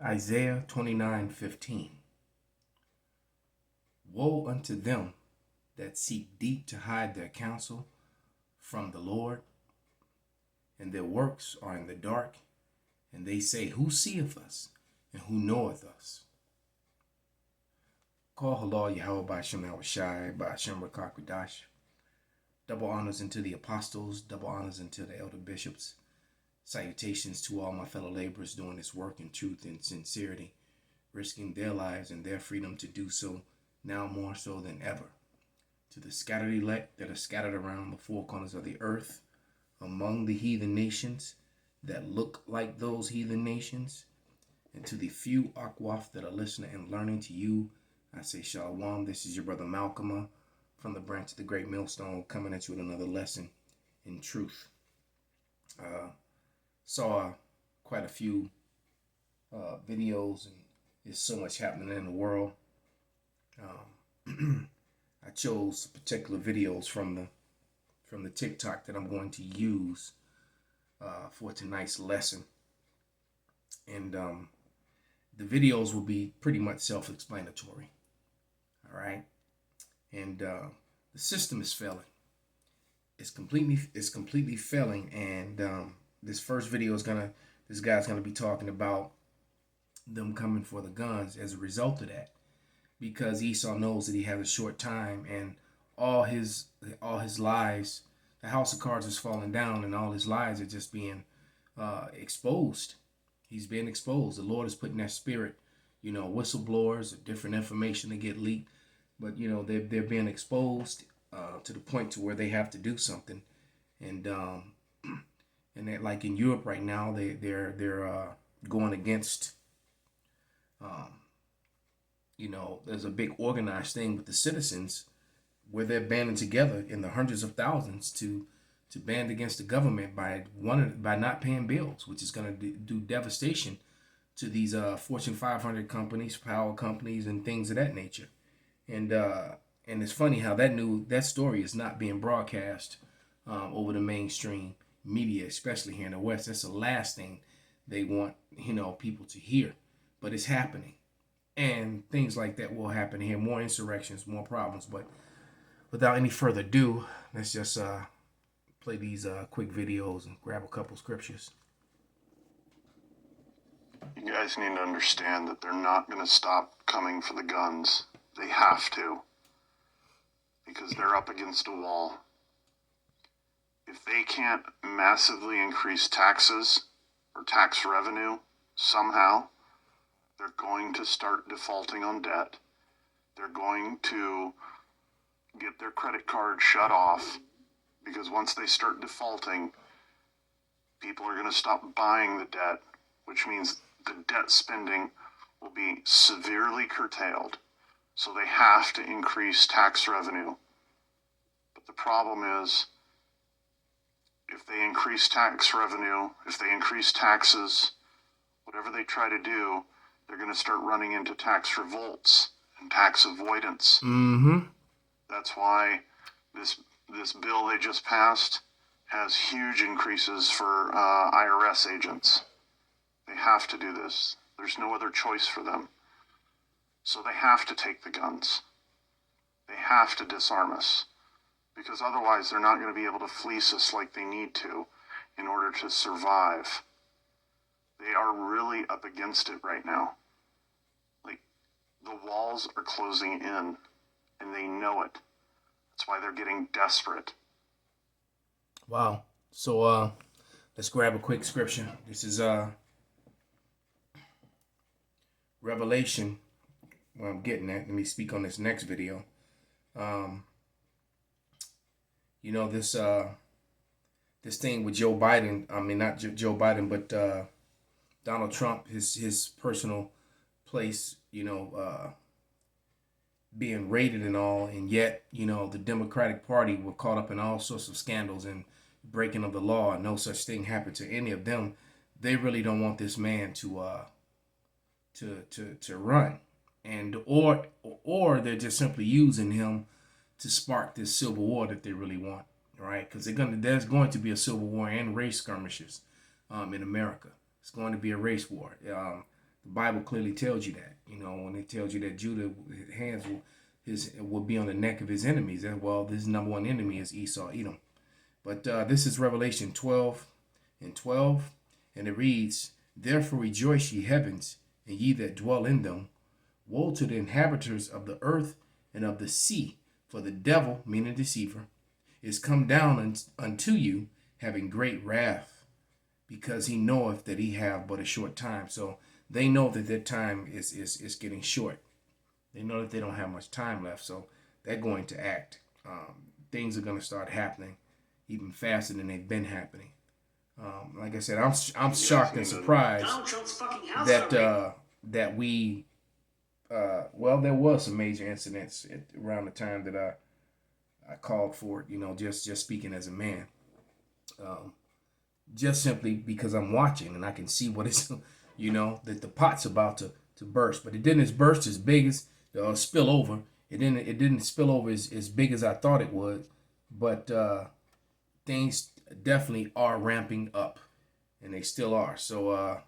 Isaiah 29:15. Woe unto them that seek deep to hide their counsel from the Lord, and their works are in the dark, and they say, Who seeth us, and who knoweth us? Call halal Yahweh Ba'Shem Yahushai Ba'Shem Rakakwadash. Double honors unto the apostles, double honors unto the elder bishops. Salutations to all my fellow laborers doing this work in truth and sincerity, risking their lives and their freedom to do so, now more so than ever. To the scattered elect that are scattered around the four corners of the earth, among the heathen nations that look like those heathen nations, and to the few Akwaf that are listening and learning to you, I say Shalom. This is your brother Malcolm from the branch of the Great Millstone, coming at you with another lesson in truth. Saw quite a few videos, and there's so much happening in the world. I chose particular videos from the TikTok that I'm going to use for tonight's lesson, and the videos will be pretty much self-explanatory. All right, and the system is failing. It's completely failing, and this first video this guy's gonna be talking about them coming for the guns as a result of that, because Esau knows that he has a short time, and all his lies, the house of cards is falling down, and all his lies are just being exposed. He's being exposed. The Lord is putting that spirit, whistleblowers or different information that get leaked, but they're being exposed to the point to where they have to do something, and that, like in Europe right now, they're going against. There's a big organized thing with the citizens where they're banding together in the hundreds of thousands to band against the government by not paying bills, which is going to do devastation to these Fortune 500 companies, power companies, and things of that nature. And it's funny how that story is not being broadcast over the mainstream media, especially here in the West. That's the last thing they want people to hear, but it's happening. And things like that will happen here. More insurrections, more problems. But without any further ado, let's just play these quick videos and grab a couple scriptures. You guys need to understand that they're not going to stop coming for the guns. They have to, because they're up against a wall. If they can't massively increase taxes or tax revenue somehow, they're going to start defaulting on debt. They're going to get their credit card shut off, because once they start defaulting, people are going to stop buying the debt, which means the debt spending will be severely curtailed. So they have to increase tax revenue. But the problem is, if they increase tax revenue, if they increase taxes, whatever they try to do, they're going to start running into tax revolts and tax avoidance. That's why this bill they just passed has huge increases for IRS agents. They have to do this. There's no other choice for them. So they have to take the guns. They have to disarm us, because otherwise they're not going to be able to fleece us like they need to in order to survive. They are really up against it right now. Like, the walls are closing in, and they know it. That's why they're getting desperate. Wow. So let's grab a quick scripture. This is Revelation. Where I'm getting at. Let me speak on this next video. This thing with Joe Biden. I mean, not Joe Biden, but Donald Trump. His personal place. Being raided and all, and yet the Democratic Party were caught up in all sorts of scandals and breaking of the law, and no such thing happened to any of them. They really don't want this man to run, and or they're just simply using him to spark this civil war that they really want, right? Because there's going to be a civil war and race skirmishes in America. It's going to be a race war. The The Bible clearly tells you that. You know, when it tells you that Judah, his hands will be on the neck of his enemies. And well, his number one enemy is Esau, Edom. But this is Revelation 12:12, and it reads, "Therefore rejoice, ye heavens, and ye that dwell in them. Woe to the inhabitants of the earth and of the sea, for the devil," meaning deceiver, "is come down unto you, having great wrath, because he knoweth that he have but a short time." So they know that their time is getting short. They know that they don't have much time left, so they're going to act. Things are going to start happening even faster than they've been happening. Like I said, I'm shocked and surprised that we well, there was some major incidents around the time that I called for it. You know, just speaking as a man, just simply because I'm watching and I can see what it's, you know, that the pot's about to burst, but it didn't burst as big as spill over. It didn't spill over as big as I thought it would, but things definitely are ramping up, and they still are. So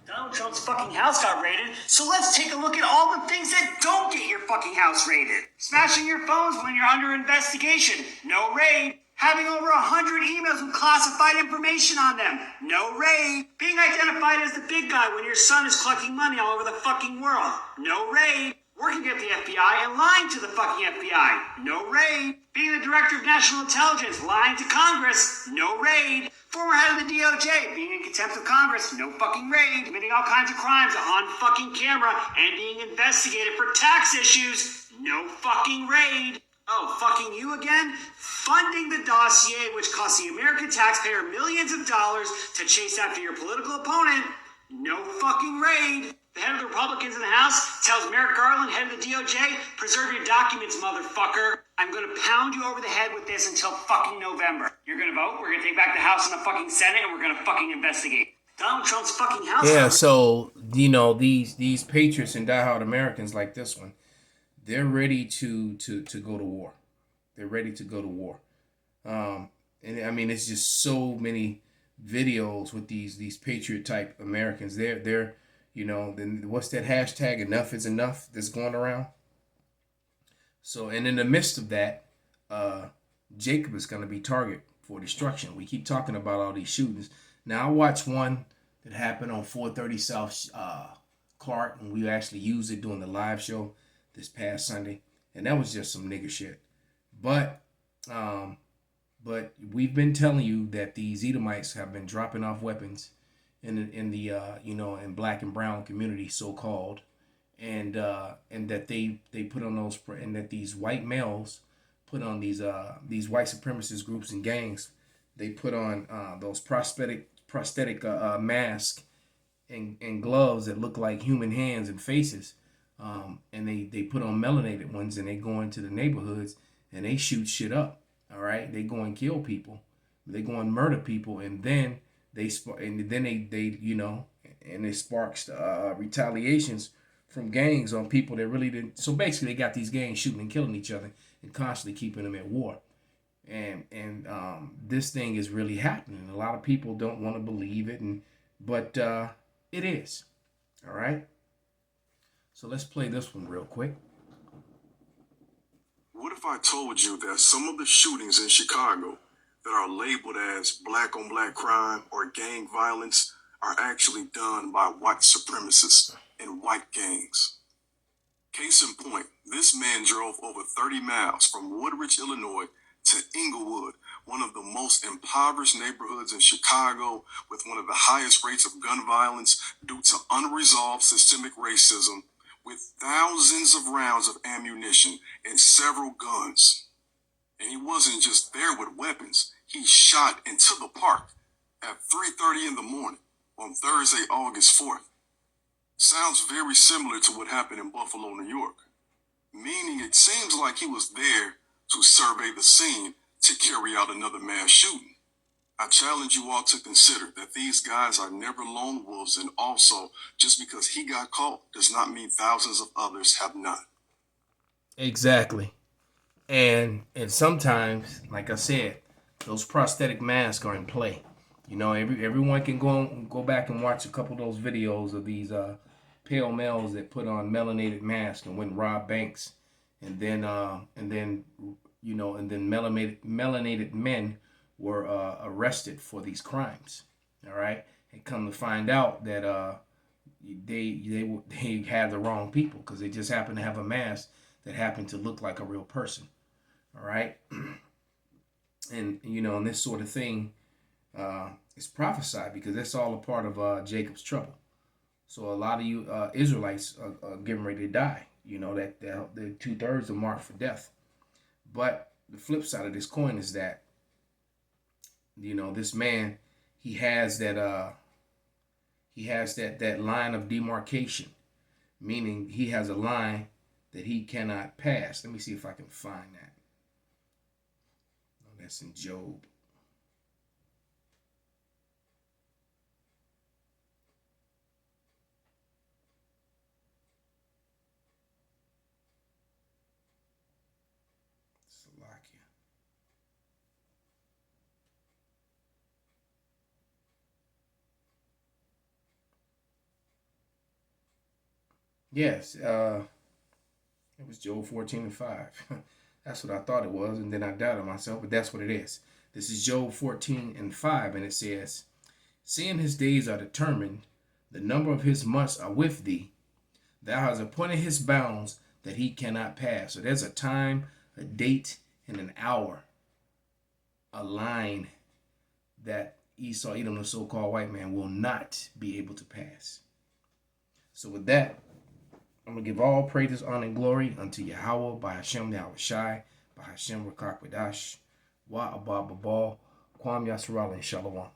Donald Trump's fucking house got raided, so let's take a look at all the things that don't get your fucking house raided. Smashing your phones when you're under investigation, no raid. Having over 100 emails with classified information on them, no raid. Being identified as the big guy when your son is collecting money all over the fucking world, no raid. Working at the FBI and lying to the fucking FBI, no raid. Being the director of national intelligence, lying to Congress, no raid. Former head of the DOJ, being in contempt of Congress, no fucking raid. Committing all kinds of crimes on fucking camera and being investigated for tax issues, no fucking raid. Oh, fucking you again? Funding the dossier, which costs the American taxpayer millions of dollars to chase after your political opponent, no fucking raid. The head of the Republicans in the House tells Merrick Garland, head of the DOJ, preserve your documents, motherfucker. I'm going to pound you over the head with this until fucking November. You're going to vote, we're going to take back the House and the fucking Senate, and we're going to fucking investigate Donald Trump's fucking house. Yeah, so, you know, these patriots and diehard Americans like this one, they're ready to go to war. They're ready to go to war. And I mean, it's just so many videos with these patriot type Americans. They're you know, then what's that hashtag, enough is enough, that's going around? So, and in the midst of that, Jacob is going to be target for destruction. We keep talking about all these shootings. Now, I watched one that happened on 430 South Clark, and we actually used it during the live show this past Sunday, and that was just some nigger shit. But we've been telling you that these Edomites have been dropping off weapons in the you know, in black and brown community, so called, and that they put on those, and that these white males put on these white supremacist groups and gangs, they put on those prosthetic masks and gloves that look like human hands and faces, and they put on melanated ones, and they go into the neighborhoods and they shoot shit up. All right, they go and kill people, they go and murder people, and then they you know, and it sparks retaliations from gangs on people that really didn't. So basically, they got these gangs shooting and killing each other and constantly keeping them at war. And this thing is really happening. A lot of people don't want to believe it, but it is. All right. So let's play this one real quick. What if I told you that some of the shootings in Chicago that are labeled as black on black crime or gang violence are actually done by white supremacists and white gangs? Case in point, this man drove over 30 miles from Woodridge, Illinois to Inglewood, one of the most impoverished neighborhoods in Chicago, with one of the highest rates of gun violence due to unresolved systemic racism, with thousands of rounds of ammunition and several guns. And he wasn't just there with weapons. He shot into the park at 3:30 in the morning on Thursday, August 4th. Sounds very similar to what happened in Buffalo, New York. Meaning it seems like he was there to survey the scene to carry out another mass shooting. I challenge you all to consider that these guys are never lone wolves, and also, just because he got caught does not mean thousands of others have not. Exactly. And sometimes, like I said, those prosthetic masks are in play. You know, everyone can go back and watch a couple of those videos of these pale males that put on melanated masks and went and robbed banks, and then you know, and then melanated men were arrested for these crimes. All right, and come to find out that they had the wrong people because they just happened to have a mask that happened to look like a real person. All right, and you know, and this sort of thing is prophesied because that's all a part of Jacob's trouble. So a lot of you Israelites are getting ready to die. You know that the 2/3 are marked for death. But the flip side of this coin is that, you know, this man, he has that line of demarcation, meaning he has a line that he cannot pass. Let me see if I can find that. Oh, that's in Job. Slovakia. Yes, it was Job 14:5. That's what I thought it was, and then I doubted myself, but that's what it is. This is Job 14:5, and it says, seeing his days are determined, the number of his months are with thee. Thou hast appointed his bounds that he cannot pass. So there's a time, a date, and an hour, a line that Esau, Edom, the so-called white man, will not be able to pass. So with that, I'm going to give all praises, honor, and glory unto Yahweh, by Hashem Yahweh Shai, by Hashem Rakak Wadash, Wa Abba Babal, Kwam Yasseral, and Shalom.